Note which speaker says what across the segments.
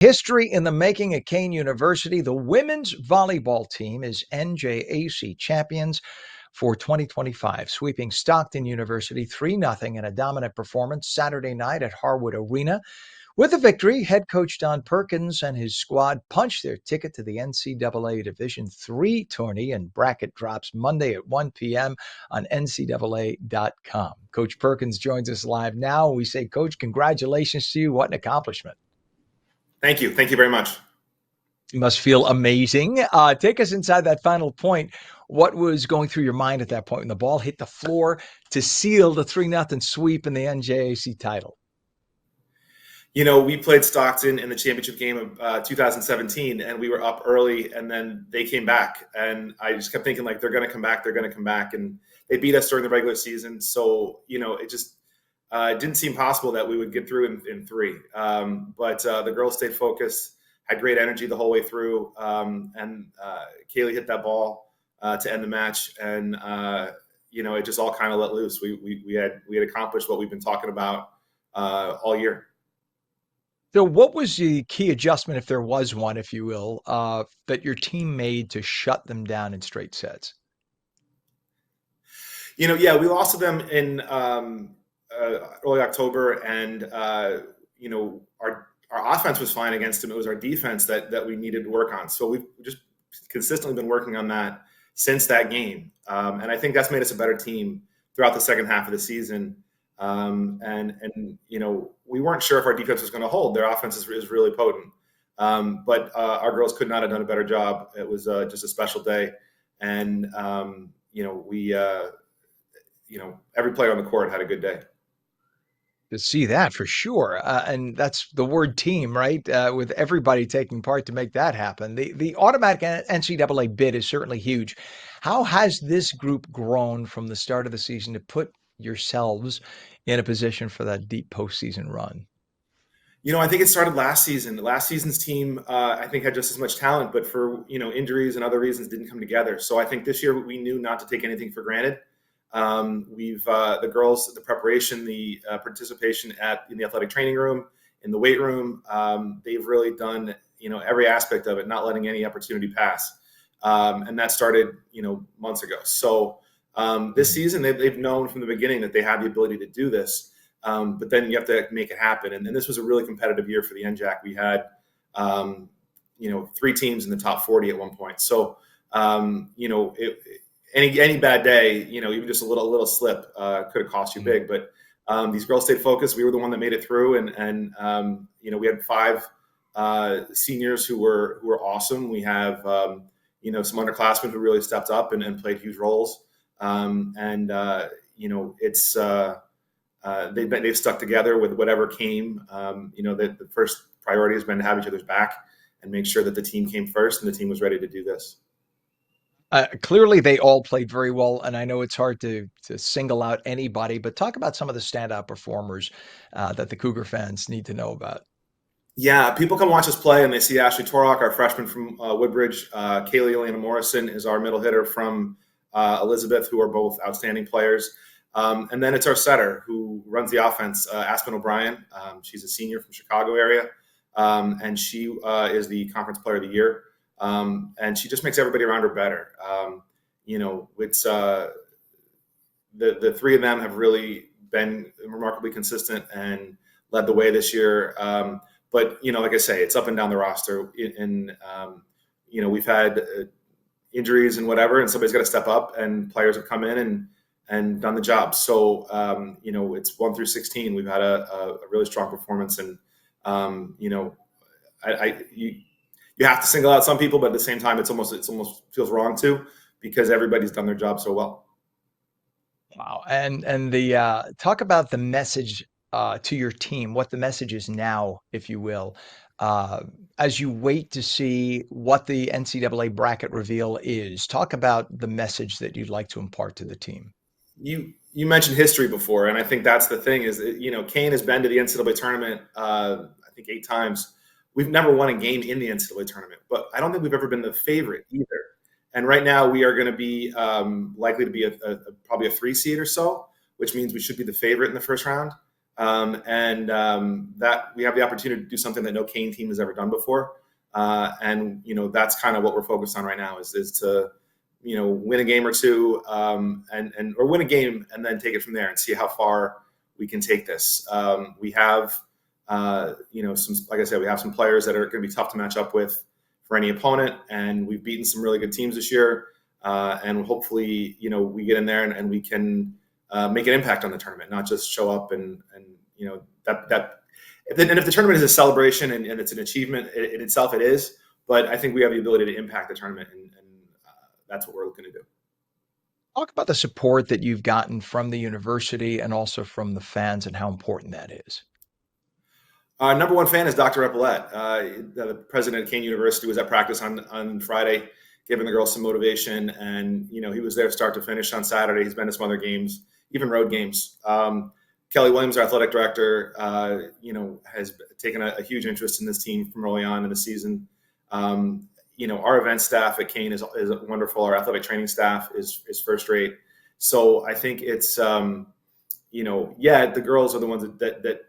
Speaker 1: History in the making at Kean University. The women's volleyball team is NJAC champions for 2025, sweeping Stockton University 3-0 in a dominant performance Saturday night at Harwood Arena. With the victory, head coach Don Perkins and his squad punched their ticket to the NCAA Division III Tournament, and bracket drops Monday at 1 p.m. on NCAA.com. Coach Perkins joins us live now. We say, Coach, congratulations to you. What an accomplishment.
Speaker 2: Thank you. Thank you very much.
Speaker 1: You must feel amazing. Take us inside that final point. What was going through your mind at that point when the ball hit the floor to seal the 3-0 sweep in the NJAC title?
Speaker 2: You know, we played Stockton in the championship game of 2017, and we were up early, and then they came back. And I just kept thinking, like, they're going to come back. They're going to come back. And they beat us during the regular season. So, you know, it just it didn't seem possible that we would get through in three. But the girls stayed focused, had great energy the whole way through. And Kaylee hit that ball to end the match. And, you know, it just all kind of let loose. We had accomplished what we've been talking about all year.
Speaker 1: So what was the key adjustment, if there was one, if you will, that your team made to shut them down in straight sets?
Speaker 2: You know, yeah, we lost to them in early October, and you know, our offense was fine against them. It was our defense that we needed to work on. So we've just consistently been working on that since that game, and I think that's made us a better team throughout the second half of the season. And you know, we weren't sure if our defense was going to hold. Their offense is really potent, but our girls could not have done a better job. It was just a special day, and you know, you know, every player on the court had a good day.
Speaker 1: To see that for sure. And that's the word team, right? With everybody taking part to make that happen. The automatic NCAA bid is certainly huge. How has this group grown from the start of the season to put yourselves in a position for that deep postseason run?
Speaker 2: You know, I think it started last season. Last season's team, I think, had just as much talent, but for, you know, injuries and other reasons didn't come together. So I think this year we knew not to take anything for granted. The girls, the preparation, the participation in the athletic training room, in the weight room, they've really done, you know, every aspect of it, not letting any opportunity pass. And that started, you know, months ago. So this season, they've known from the beginning that they had the ability to do this. But then you have to make it happen. And this was a really competitive year for the NJAC. We had, you know, 3 teams in the top 40 at one point. So, you know, any bad day, you know, even just a little slip could have cost you big. But these girls stayed focused. We were the one that made it through, and you know, we had 5 seniors who were awesome. We have you know, some underclassmen who really stepped up and played huge roles. You know, it's they've stuck together with whatever came. You know, the first priority has been to have each other's back and make sure that the team came first and the team was ready to do this.
Speaker 1: Clearly, they all played very well, and I know it's hard to single out anybody, but talk about some of the standout performers that the Cougar fans need to know about.
Speaker 2: Yeah, people come watch us play, and they see Ashley Torok, our freshman from Woodbridge. Kaylee Elena Morrison is our middle hitter from Elizabeth, who are both outstanding players. And then it's our setter who runs the offense, Aspen O'Brien. She's a senior from Chicago area, and she is the conference player of the year. And she just makes everybody around her better. You know, it's the 3 of them have really been remarkably consistent and led the way this year. But, you know, like I say, it's up and down the roster. You know, we've had injuries and whatever, and somebody's got to step up, and players have come in and done the job. So, you know, it's 1 through 16. We've had a really strong performance, and, you know, you have to single out some people, but at the same time, it's almost feels wrong too, because everybody's done their job so well.
Speaker 1: Wow. And the talk about the message to your team, what the message is now, if you will, as you wait to see what the NCAA bracket reveal is. Talk about the message that you'd like to impart to the team.
Speaker 2: You mentioned history before, and I think that's the thing is, you know, Kean has been to the NCAA tournament, I think 8 times. We've never won a game in the NCAA tournament, but I don't think we've ever been the favorite either. And right now we are going to be likely to be probably a 3 seed or so, which means we should be the favorite in the first round. That we have the opportunity to do something that no Kean team has ever done before. And that's kind of what we're focused on right now is to win a game or two, or win a game and then take it from there and see how far we can take this. We have some, like I said, we have some players that are going to be tough to match up with for any opponent, and we've beaten some really good teams this year. And hopefully, we get in there and we can make an impact on the tournament, not just show up and that. If the tournament is a celebration and it's an achievement in itself, it is. But I think we have the ability to impact the tournament, and that's what we're looking to do.
Speaker 1: Talk about the support that you've gotten from the university and also from the fans and how important that is.
Speaker 2: Number one fan is Dr. Epaulet. The president of Kean University was at practice on Friday, giving the girls some motivation, and he was there start to finish on Saturday. He's been to some other games, even road games. Kelly Williams, our athletic director, has taken a huge interest in this team from early on in the season. Our event staff at Kean is wonderful. Our athletic training staff is first rate. So I think it's, the girls are the ones that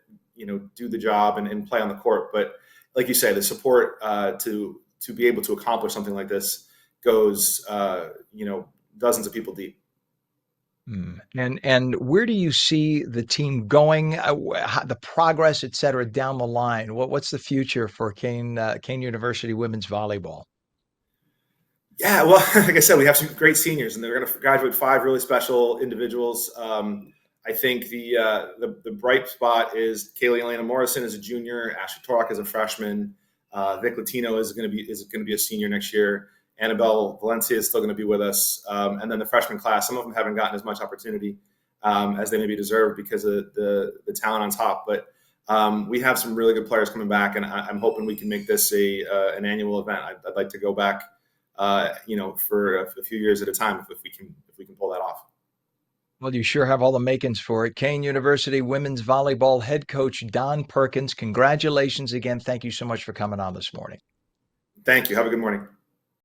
Speaker 2: do the job and play on the court. But like you say, the support to be able to accomplish something like this goes, dozens of people deep.
Speaker 1: And where do you see the team going, the progress, et cetera, down the line? What's the future for Kean University women's volleyball?
Speaker 2: Yeah, well, like I said, we have some great seniors, and they're going to graduate 5 really special individuals. I think the bright spot is Kaylee Elena Morrison is a junior, Ashley Torak is a freshman, Vic Latino is going to be a senior next year. Annabelle Valencia is still going to be with us, and then the freshman class. Some of them haven't gotten as much opportunity as they maybe deserve because of the talent on top. But we have some really good players coming back, and I'm hoping we can make this an annual event. I'd like to go back, for a few years at a time if we can pull that off.
Speaker 1: Well, you sure have all the makings for it. Kean University women's volleyball head coach Don Perkins, congratulations again. Thank you so much for coming on this morning.
Speaker 2: Thank you. Have a good morning.